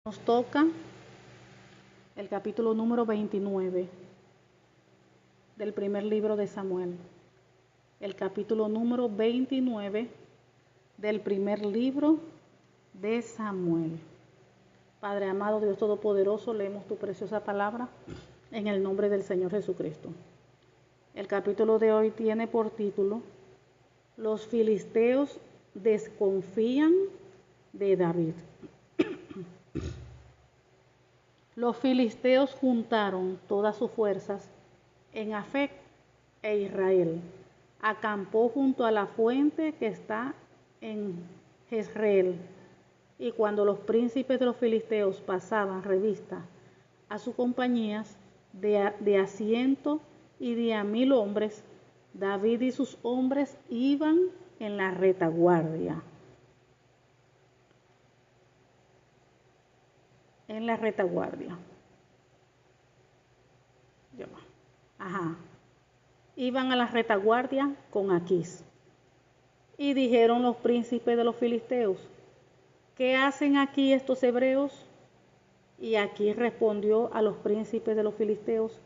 Nos toca el capítulo número 29 del primer libro de Samuel. El capítulo número 29 del primer libro de Samuel. Padre amado, Dios Todopoderoso, leemos tu preciosa palabra en el nombre del Señor Jesucristo. El capítulo de hoy tiene por título: Los filisteos desconfían de David. Los filisteos juntaron todas sus fuerzas en Afec, e Israel acampó junto a la fuente que está en Jezreel. Y cuando los príncipes de los filisteos pasaban revista a sus compañías de a 100 y de a 1000 hombres, David y sus hombres iban en la retaguardia. Iban a la retaguardia con Aquís. Y dijeron los príncipes de los filisteos: ¿qué hacen aquí estos hebreos? Y Aquís respondió a los príncipes de los filisteos: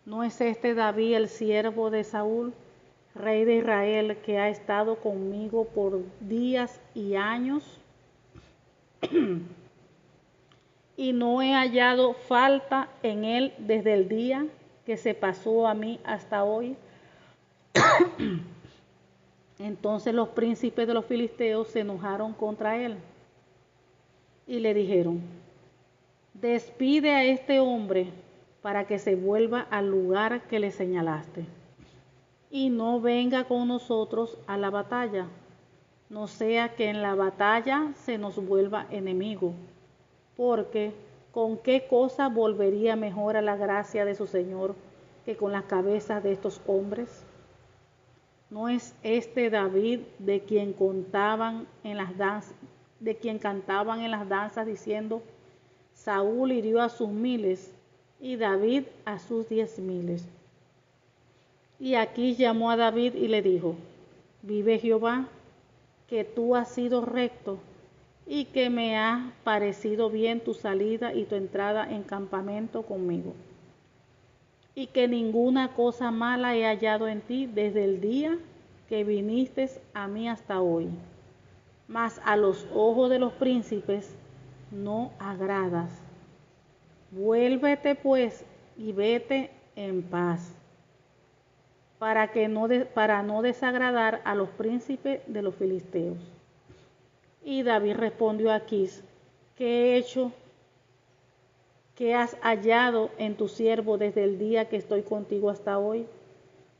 ¿no es este David, el siervo de Saúl, rey de Israel, que ha estado conmigo por días y años? Y no he hallado falta en él desde el día que se pasó a mí hasta hoy. Entonces los príncipes de los filisteos se enojaron contra él y le dijeron: despide a este hombre para que se vuelva al lugar que le señalaste, y no venga con nosotros a la batalla, no sea que en la batalla se nos vuelva enemigo, porque ¿con qué cosa volvería mejor a la gracia de su Señor que con las cabezas de estos hombres? ¿No es este David de quien cantaban en las danzas diciendo: Saúl hirió a sus 1000 y David a sus 10,000? Y Aquís llamó a David y le dijo: vive Jehová, que tú has sido recto y que me ha parecido bien tu salida y tu entrada en campamento conmigo, y que ninguna cosa mala he hallado en ti desde el día que viniste a mí hasta hoy. Mas a los ojos de los príncipes no agradas. Vuélvete pues y vete en paz, para no desagradar a los príncipes de los filisteos. Y David respondió a Aquís: ¿qué he hecho? ¿Qué has hallado en tu siervo desde el día que estoy contigo hasta hoy,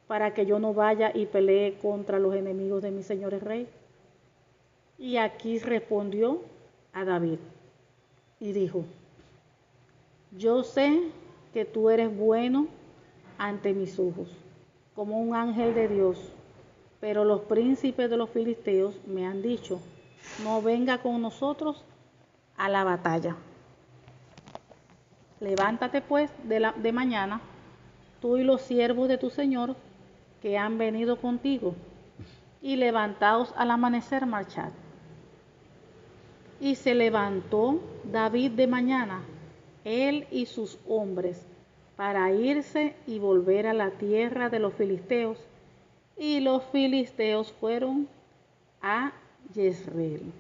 para que yo no vaya y pelee contra los enemigos de mi señor el rey? Y Aquís respondió a David y dijo: yo sé que tú eres bueno ante mis ojos, como un ángel de Dios, pero los príncipes de los filisteos me han dicho: no venga con nosotros a la batalla. Levántate pues de mañana, tú y los siervos de tu señor que han venido contigo, y levantaos al amanecer, marchad. Y se levantó David de mañana, él y sus hombres, para irse y volver a la tierra de los filisteos, y los filisteos fueron a Jezreel.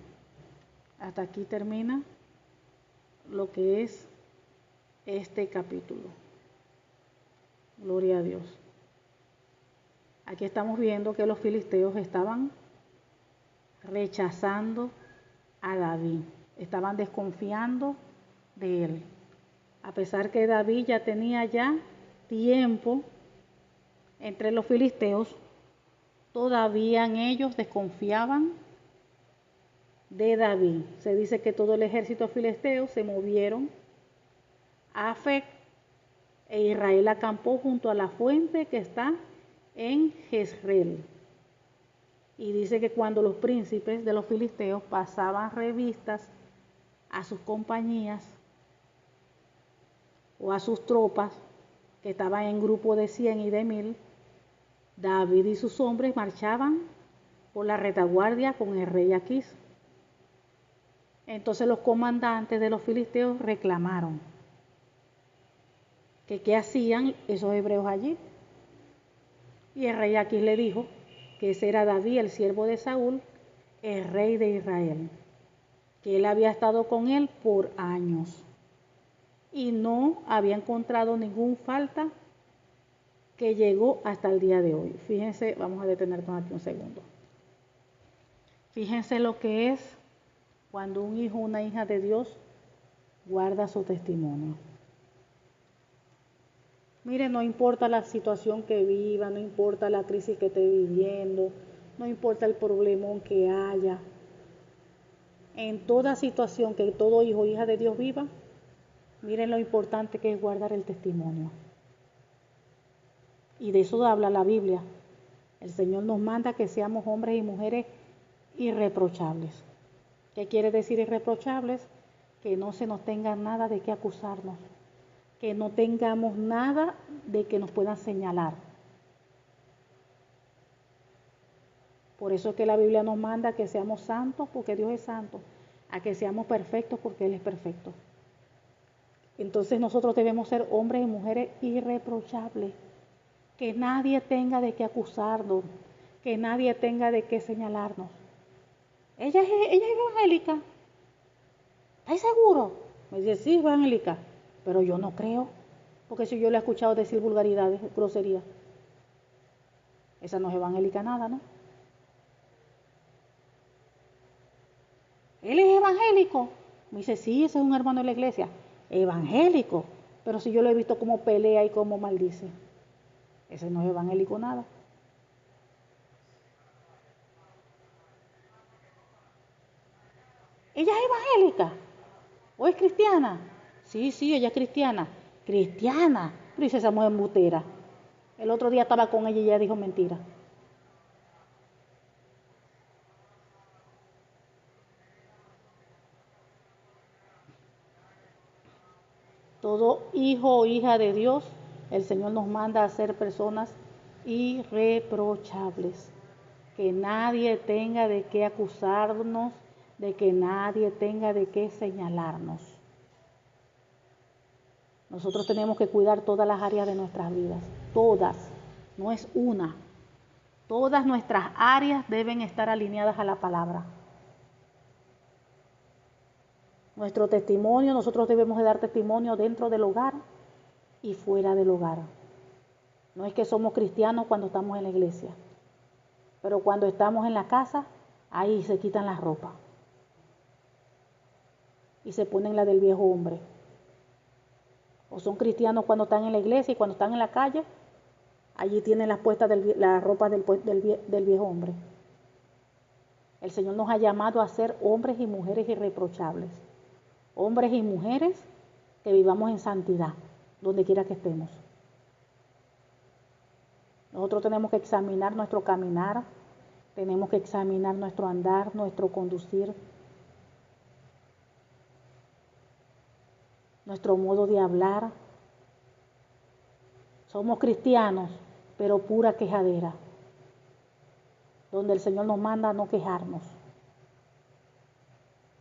Hasta aquí termina lo que es este capítulo. Gloria a Dios. Aquí estamos viendo que los filisteos estaban rechazando a David, estaban desconfiando de él. A pesar que David ya tenía tiempo entre los filisteos, todavía ellos desconfiaban de David. Se dice que todo el ejército filisteo se movieron a Afec, e Israel acampó junto a la fuente que está en Jezreel. Y dice que cuando los príncipes de los filisteos pasaban revistas a sus compañías o a sus tropas que estaban en grupo de 100 y de 1000, David y sus hombres marchaban por la retaguardia con el rey Aquís. Entonces los comandantes de los filisteos reclamaron que qué hacían esos hebreos allí. Y el rey Aquís le dijo que ese era David, el siervo de Saúl, el rey de Israel, que él había estado con él por años y no había encontrado ninguna falta, que llegó hasta el día de hoy. Fíjense, vamos a detenernos aquí un segundo. Fíjense lo que es cuando un hijo o una hija de Dios guarda su testimonio. Mire, no importa la situación que viva, no importa la crisis que esté viviendo, no importa el problemón que haya. En toda situación que todo hijo o hija de Dios viva, miren lo importante que es guardar el testimonio. Y de eso habla la Biblia. El Señor nos manda que seamos hombres y mujeres irreprochables. ¿Qué quiere decir irreprochables? Que no se nos tenga nada de qué acusarnos, que no tengamos nada de que nos puedan señalar. Por eso es que la Biblia nos manda que seamos santos porque Dios es santo, a que seamos perfectos porque Él es perfecto. Entonces nosotros debemos ser hombres y mujeres irreprochables, que nadie tenga de qué acusarnos, que nadie tenga de qué señalarnos. Ella es evangélica, ¿estás seguro? Me dice, sí, evangélica, pero yo no creo, porque si yo le he escuchado decir vulgaridades, groserías, esa no es evangélica nada, ¿no? Él es evangélico. Me dice, sí, ese es un hermano de la iglesia. Evangélico. Pero si yo lo he visto como pelea y como maldice. Ese no es evangélico nada. ¿Ella es evangélica? ¿O es cristiana? Sí, ella es cristiana. Cristiana. Pero dice esa mujer embutera. El otro día estaba con ella y ella dijo mentira. Todo hijo o hija de Dios, el Señor nos manda a ser personas irreprochables. Que nadie tenga de qué acusarnos, de que nadie tenga de qué señalarnos. Nosotros tenemos que cuidar todas las áreas de nuestras vidas, todas, no es una. Todas nuestras áreas deben estar alineadas a la palabra. Nuestro testimonio, nosotros debemos de dar testimonio dentro del hogar y fuera del hogar. No es que somos cristianos cuando estamos en la iglesia, pero cuando estamos en la casa, ahí se quitan las ropas y se ponen la del viejo hombre. O son cristianos cuando están en la iglesia y cuando están en la calle, allí tienen las puestas la ropa del viejo hombre. El Señor nos ha llamado a ser hombres y mujeres irreprochables. Hombres y mujeres que vivamos en santidad, donde quiera que estemos. Nosotros tenemos que examinar nuestro caminar, tenemos que examinar nuestro andar, nuestro conducir, nuestro modo de hablar. Somos cristianos, pero pura quejadera, donde el Señor nos manda a no quejarnos.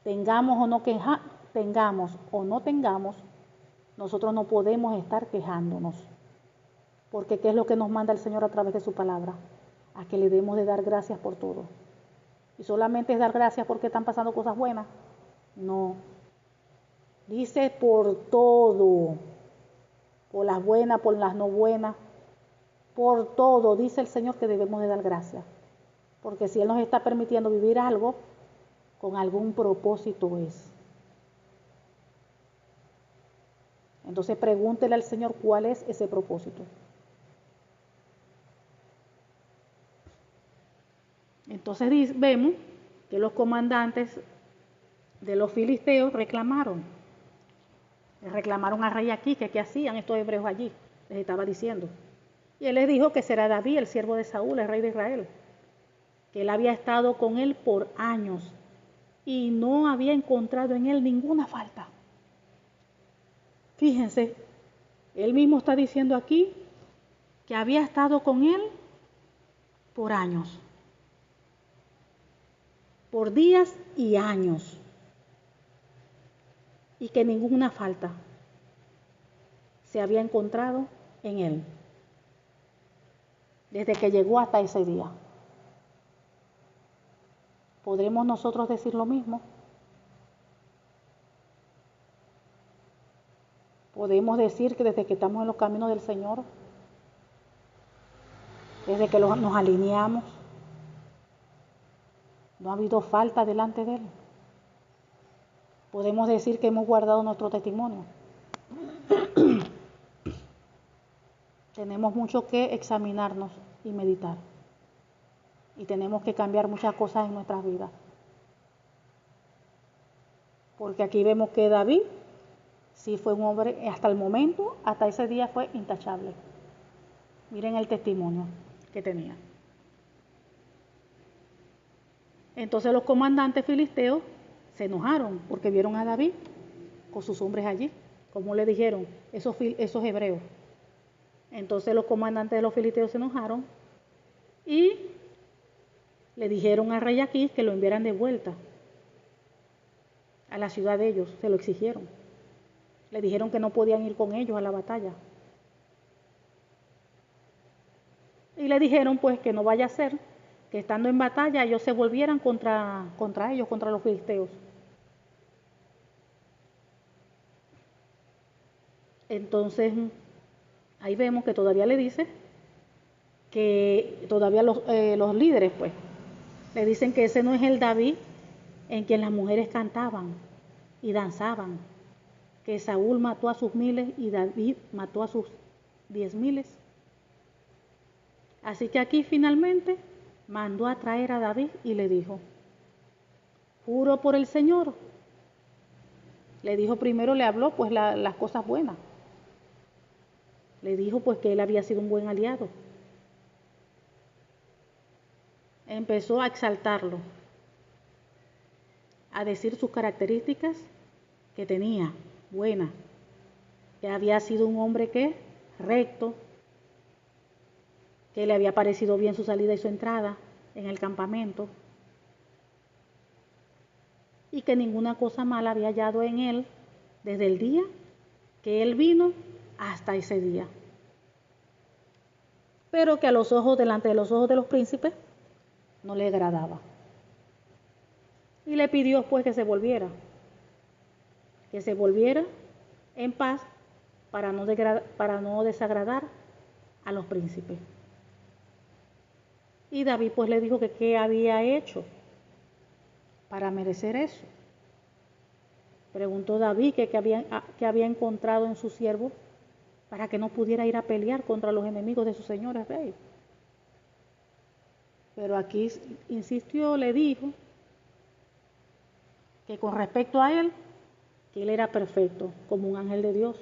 Tengamos o no tengamos, nosotros no podemos estar quejándonos. Porque ¿qué es lo que nos manda el Señor a través de su palabra? A que le demos de dar gracias por todo. ¿Y solamente es dar gracias porque están pasando cosas buenas? No. Dice por todo. Por las buenas, por las no buenas. Por todo, dice el Señor que debemos de dar gracias. Porque si Él nos está permitiendo vivir algo, con algún propósito es. Entonces pregúntele al Señor cuál es ese propósito. Entonces vemos que los comandantes de los filisteos reclamaron al rey aquí, que qué hacían estos hebreos allí, les estaba diciendo. Y él les dijo que será David, el siervo de Saúl, el rey de Israel, que él había estado con él por años y no había encontrado en él ninguna falta. Fíjense, él mismo está diciendo aquí que había estado con él por años, por días y años. y que ninguna falta se había encontrado en él desde que llegó hasta ese día. ¿Podremos nosotros decir lo mismo? Podemos decir que desde que estamos en los caminos del Señor, desde que nos alineamos, no ha habido falta delante de Él. Podemos decir que hemos guardado nuestro testimonio. Tenemos mucho que examinarnos y meditar. Y tenemos que cambiar muchas cosas en nuestras vidas. Porque aquí vemos que David sí fue un hombre, hasta el momento, hasta ese día fue intachable. Miren el testimonio que tenía. Entonces los comandantes filisteos se enojaron porque vieron a David con sus hombres allí, como le dijeron esos hebreos. Entonces los comandantes de los filisteos se enojaron y le dijeron al rey Aquís que lo enviaran de vuelta a la ciudad de ellos, se lo exigieron. Le dijeron que no podían ir con ellos a la batalla. Y le dijeron pues que no vaya a ser que estando en batalla ellos se volvieran contra ellos, contra los filisteos. Entonces, ahí vemos que todavía le dice que todavía los líderes pues le dicen que ese no es el David en quien las mujeres cantaban y danzaban, que Saúl mató a sus miles y David mató a sus 10,000. Así que aquí finalmente mandó a traer a David y le dijo, juro por el Señor. Le dijo primero, le habló pues las cosas buenas. Le dijo pues que él había sido un buen aliado. Empezó a exaltarlo, a decir sus características que tenía, buenas, que había sido un hombre que recto, que le había parecido bien su salida y su entrada en el campamento, y que ninguna cosa mala había hallado en él desde el día que él vino hasta ese día. Pero que delante de los ojos de los príncipes, no le agradaba. Y le pidió pues que se volviera en paz para no desagradar a los príncipes. Y David pues le dijo que qué había hecho para merecer eso. Preguntó David que había encontrado en su siervo para que no pudiera ir a pelear contra los enemigos de su señor el rey. Pero aquí insistió, le dijo que con respecto a él, que él era perfecto, como un ángel de Dios,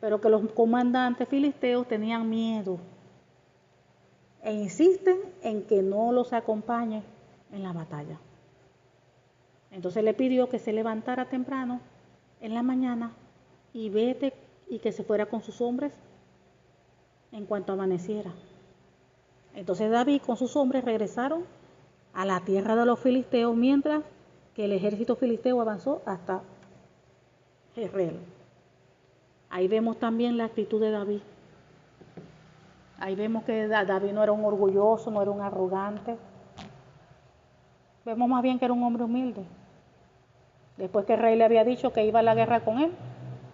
pero que los comandantes filisteos tenían miedo e insisten en que no los acompañe en la batalla. Entonces le pidió que se levantara temprano en la mañana y que se fuera con sus hombres en cuanto amaneciera. Entonces David con sus hombres regresaron a la tierra de los filisteos mientras que el ejército filisteo avanzó hasta Jezreel. Ahí vemos también la actitud de David. Ahí vemos que David no era un orgulloso, no era un arrogante. Vemos más bien que era un hombre humilde. Después que el rey le había dicho que iba a la guerra con él,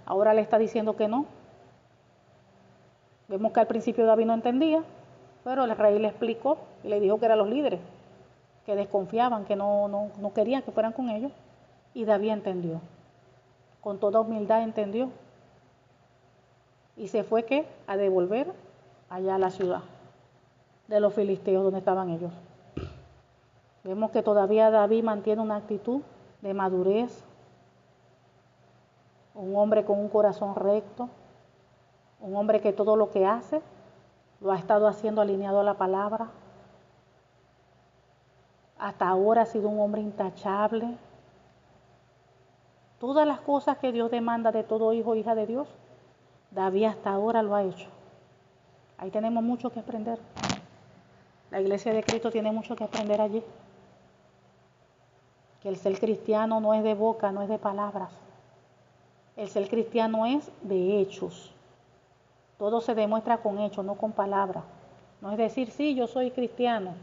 ahora le está diciendo que no. Vemos que al principio David no entendía, pero el rey le explicó y le dijo que eran los líderes, que desconfiaban, que no querían que fueran con ellos. Y David entendió. Con toda humildad entendió. Y se fue a devolver allá a la ciudad de los filisteos donde estaban ellos. Vemos que todavía David mantiene una actitud de madurez, un hombre con un corazón recto, un hombre que todo lo que hace lo ha estado haciendo alineado a la palabra. Hasta ahora ha sido un hombre intachable. Todas las cosas que Dios demanda de todo hijo o hija de Dios, David hasta ahora lo ha hecho. Ahí tenemos mucho que aprender. La iglesia de Cristo tiene mucho que aprender allí. Que el ser cristiano no es de boca, no es de palabras, El ser cristiano es de hechos. Todo se demuestra con hechos, no con palabras. No es decir, sí, yo soy cristiano,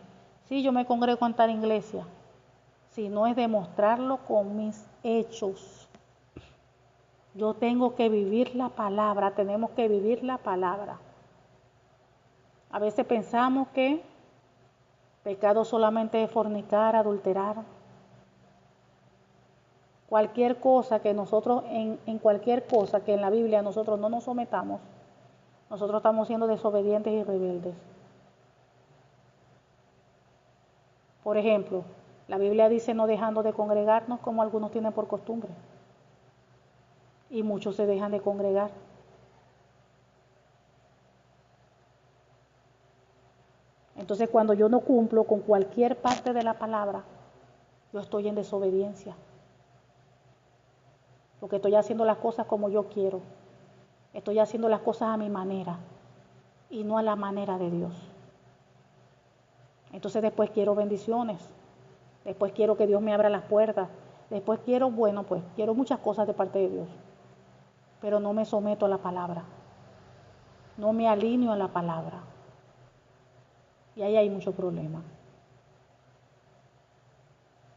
sí, yo me congrego en tal iglesia, sino es demostrarlo con mis hechos. Yo tengo que vivir la palabra, tenemos que vivir la palabra. A veces pensamos que pecado solamente es fornicar, adulterar. Cualquier cosa que nosotros, en cualquier cosa que en la Biblia nosotros no nos sometamos, nosotros estamos siendo desobedientes y rebeldes. Por ejemplo, la Biblia dice no dejando de congregarnos como algunos tienen por costumbre. Y muchos se dejan de congregar. Entonces, cuando yo no cumplo con cualquier parte de la palabra, yo estoy en desobediencia. Porque estoy haciendo las cosas como yo quiero. Estoy haciendo las cosas a mi manera y no a la manera de Dios. Entonces después quiero bendiciones. Después quiero que Dios me abra las puertas. Después quiero, bueno, pues quiero muchas cosas de parte de Dios. Pero no me someto a la palabra. No me alineo a la palabra. Y ahí hay mucho problema.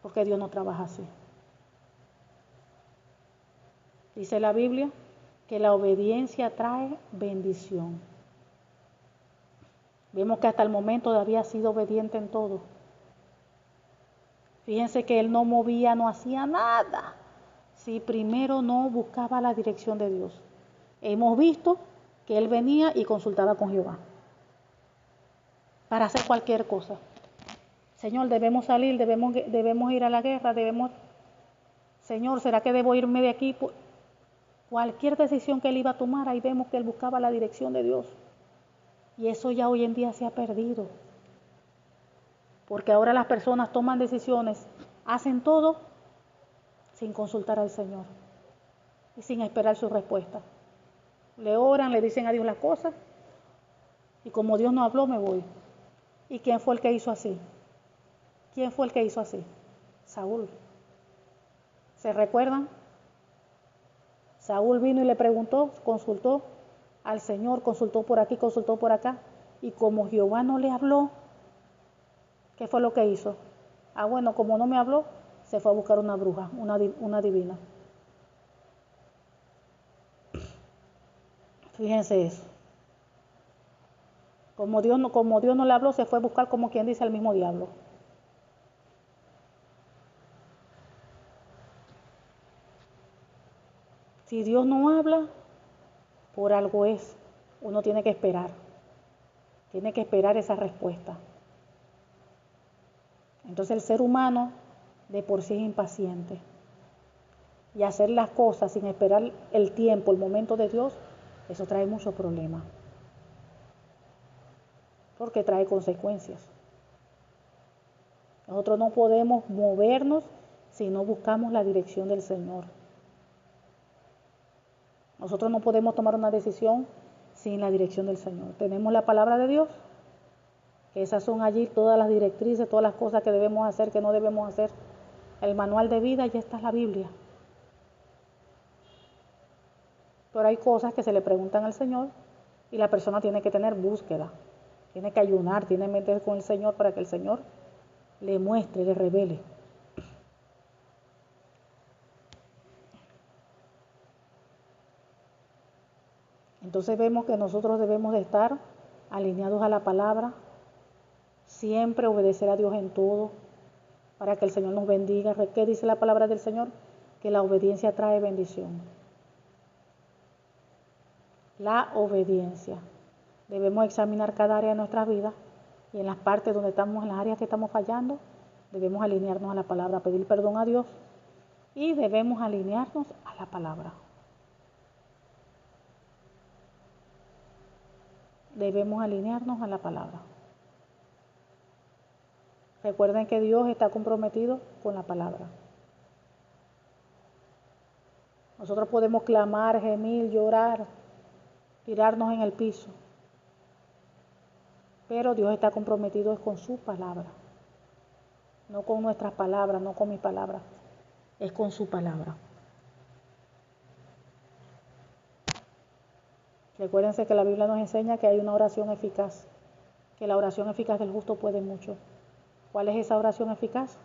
Porque Dios no trabaja así. Dice la Biblia que la obediencia trae bendición. Vemos que hasta el momento David ha sido obediente en todo. Fíjense que él no movía, no hacía nada si primero no buscaba la dirección de Dios. Hemos visto que él venía y consultaba con Jehová para hacer cualquier cosa. Señor, debemos salir, debemos ir a la guerra, Señor, ¿será que debo irme de aquí? Cualquier decisión que él iba a tomar, ahí vemos que él buscaba la dirección de Dios. Y eso ya hoy en día se ha perdido. Porque ahora las personas toman decisiones, hacen todo sin consultar al Señor y sin esperar su respuesta. Le oran, le dicen a Dios las cosas y como Dios no habló, me voy. ¿Y quién fue el que hizo así? ¿Quién fue el que hizo así? Saúl. ¿Se recuerdan? Saúl vino y le preguntó, consultó al Señor, consultó por aquí, consultó por acá. Y como Jehová no le habló, ¿qué fue lo que hizo? Bueno, como no me habló, se fue a buscar una bruja, una divina. Fíjense eso. Como Dios no le habló, se fue a buscar, como quien dice, al mismo diablo. Si Dios no habla, por algo es. Uno tiene que esperar. Tiene que esperar esa respuesta. Entonces el ser humano de por sí es impaciente. Y hacer las cosas sin esperar el tiempo, el momento de Dios, eso trae muchos problemas. Porque trae consecuencias. Nosotros no podemos movernos si no buscamos la dirección del Señor. Nosotros no podemos tomar una decisión sin la dirección del Señor. Tenemos la palabra de Dios, que esas son allí todas las directrices, todas las cosas que debemos hacer, que no debemos hacer. El manual de vida, ya está la Biblia. Pero hay cosas que se le preguntan al Señor y la persona tiene que tener búsqueda, tiene que ayunar, tiene que meter con el Señor para que el Señor le muestre, le revele. Entonces vemos que nosotros debemos de estar alineados a la palabra, siempre obedecer a Dios en todo, para que el Señor nos bendiga. ¿Qué dice la palabra del Señor? Que la obediencia trae bendición. La obediencia. Debemos examinar cada área de nuestra vida y en las partes donde estamos, en las áreas que estamos fallando, debemos alinearnos a la palabra, pedir perdón a Dios y debemos alinearnos a la palabra. Debemos alinearnos a la palabra. Recuerden que Dios está comprometido con la palabra. Nosotros podemos clamar, gemir, llorar, tirarnos en el piso, pero Dios está comprometido con su palabra, no con nuestras palabras, no con mis palabras, es con su palabra. Recuérdense que la Biblia nos enseña que hay una oración eficaz, que la oración eficaz del justo puede mucho. ¿Cuál es esa oración eficaz?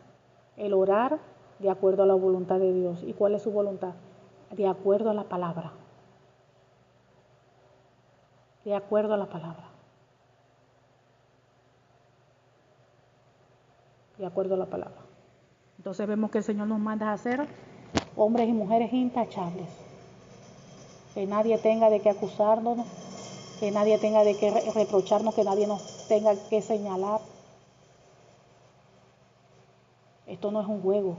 El orar de acuerdo a la voluntad de Dios. ¿Y cuál es su voluntad? De acuerdo a la palabra. De acuerdo a la palabra. De acuerdo a la palabra. Entonces vemos que el Señor nos manda a ser hombres y mujeres intachables. Que nadie tenga de qué acusarnos, que nadie tenga de qué reprocharnos, que nadie nos tenga que señalar. Esto no es un juego.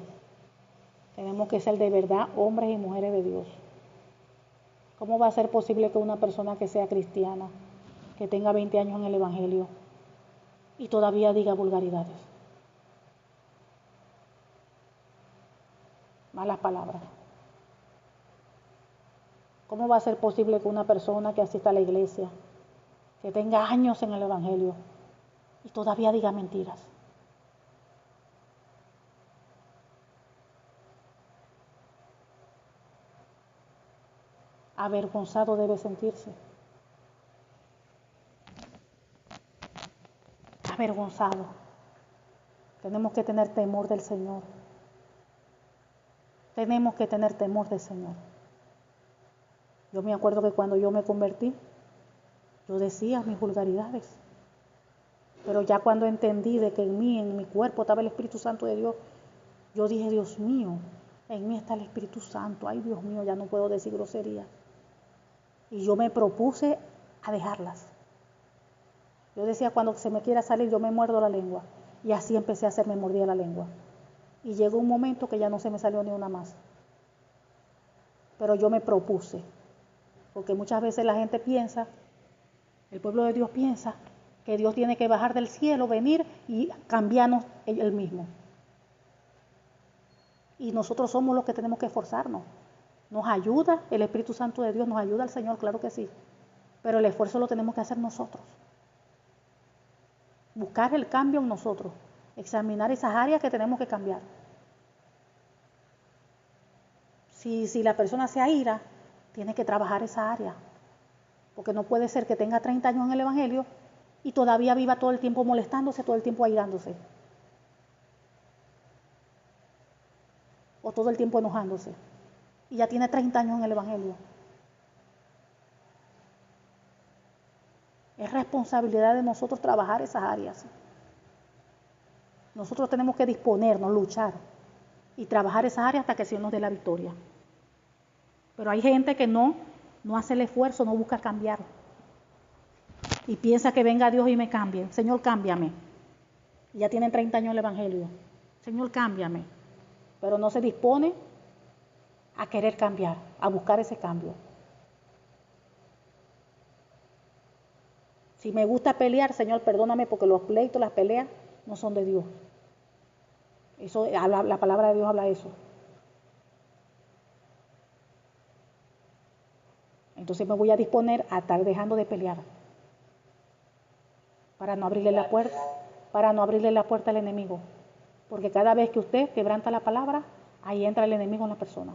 Tenemos que ser de verdad hombres y mujeres de Dios. ¿Cómo va a ser posible que una persona que sea cristiana, que tenga 20 años en el Evangelio y todavía diga vulgaridades? Malas palabras. ¿Cómo va a ser posible que una persona que asista a la iglesia, que tenga años en el Evangelio y todavía diga mentiras? Avergonzado debe sentirse. Avergonzado. Tenemos que tener temor del Señor. Tenemos que tener temor del Señor. Yo me acuerdo que cuando yo me convertí, yo decía mis vulgaridades. Pero ya cuando entendí de que en mi cuerpo estaba el Espíritu Santo de Dios, yo dije, Dios mío, en mí está el Espíritu Santo. Ay, Dios mío, ya no puedo decir groserías. Y yo me propuse a dejarlas. Yo decía, cuando se me quiera salir, yo me muerdo la lengua. Y así empecé a hacer, me mordía la lengua. Y llegó un momento que ya no se me salió ni una más. Pero yo me propuse. Porque muchas veces la gente piensa, el pueblo de Dios piensa, que Dios tiene que bajar del cielo, venir y cambiarnos él mismo. Y nosotros somos los que tenemos que esforzarnos. Nos ayuda el Espíritu Santo de Dios, nos ayuda el Señor, claro que sí. Pero el esfuerzo lo tenemos que hacer nosotros. Buscar el cambio en nosotros. Examinar esas áreas que tenemos que cambiar. Si la persona se aira, tiene que trabajar esa área. Porque no puede ser que tenga 30 años en el Evangelio y todavía viva todo el tiempo molestándose, todo el tiempo airándose. O todo el tiempo enojándose. Y ya tiene 30 años en el Evangelio. Es responsabilidad de nosotros trabajar esas áreas. Nosotros tenemos que disponernos, luchar y trabajar esas áreas hasta que el Señor nos dé la victoria. Pero hay gente que no hace el esfuerzo, no busca cambiar. Y piensa que venga Dios y me cambie. Señor, cámbiame. Y ya tienen 30 años en el Evangelio. Señor, cámbiame. Pero no se dispone a querer cambiar, a buscar ese cambio. Si me gusta pelear, Señor, perdóname porque los pleitos, las peleas no son de Dios. Eso, la palabra de Dios habla de eso. Entonces me voy a disponer a estar dejando de pelear para no abrirle la puerta al enemigo. Porque cada vez que usted quebranta la palabra, ahí entra el enemigo en la persona.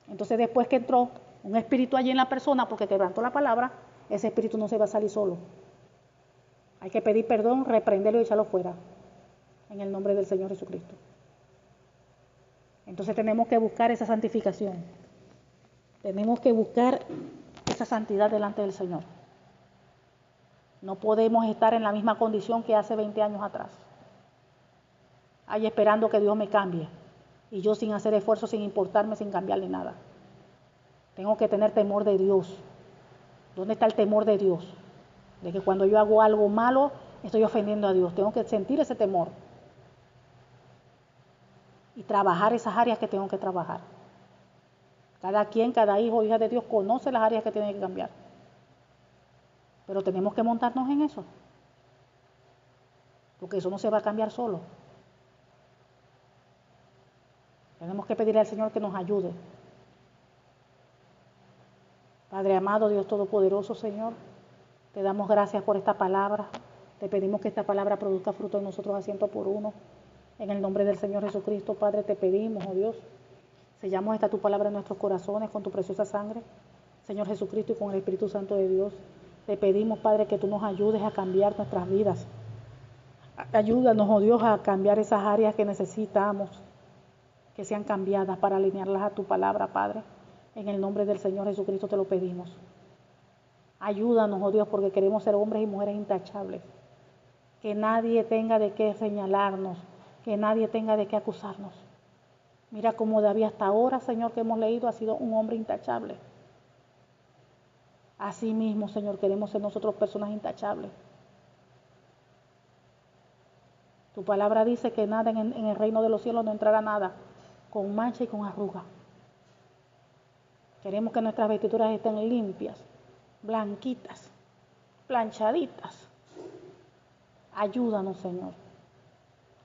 Entonces después que entró un espíritu allí en la persona porque quebrantó la palabra, ese espíritu no se va a salir solo. Hay que pedir perdón, reprenderlo y echarlo fuera. En el nombre del Señor Jesucristo. Entonces tenemos que buscar esa santificación. Tenemos que buscar esa santidad delante del Señor. No podemos estar en la misma condición que hace 20 años atrás. Ahí esperando que Dios me cambie. Y yo sin hacer esfuerzo, sin importarme, sin cambiarle nada. Tengo que tener temor de Dios. ¿Dónde está el temor de Dios? De que cuando yo hago algo malo, estoy ofendiendo a Dios. Tengo que sentir ese temor. Y trabajar esas áreas que tengo que trabajar. Cada quien, cada hijo o hija de Dios conoce las áreas que tiene que cambiar. Pero tenemos que montarnos en eso. Porque eso no se va a cambiar solo. Tenemos que pedirle al Señor que nos ayude. Padre amado, Dios Todopoderoso, Señor, te damos gracias por esta palabra. Te pedimos que esta palabra produzca fruto en nosotros a 100%. En el nombre del Señor Jesucristo, Padre, te pedimos, oh Dios, sellamos esta tu palabra en nuestros corazones con tu preciosa sangre. Señor Jesucristo, y con el Espíritu Santo de Dios. Te pedimos, Padre, que tú nos ayudes a cambiar nuestras vidas. Ayúdanos, oh Dios, a cambiar esas áreas que necesitamos que sean cambiadas para alinearlas a tu palabra, Padre. En el nombre del Señor Jesucristo te lo pedimos. Ayúdanos, oh Dios, porque queremos ser hombres y mujeres intachables. Que nadie tenga de qué señalarnos, que nadie tenga de qué acusarnos. Mira cómo David hasta ahora, Señor, que hemos leído, ha sido un hombre intachable. Así mismo, Señor, queremos ser nosotros personas intachables. Tu palabra dice que nada en el reino de los cielos no entrará nada con mancha y con arruga. Queremos que nuestras vestiduras estén limpias, blanquitas, planchaditas. Ayúdanos, Señor.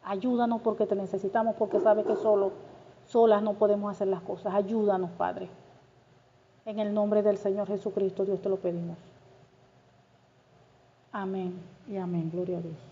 Ayúdanos porque te necesitamos, porque sabes que solas no podemos hacer las cosas. Ayúdanos, Padre. En el nombre del Señor Jesucristo, Dios te lo pedimos. Amén y amén. Gloria a Dios.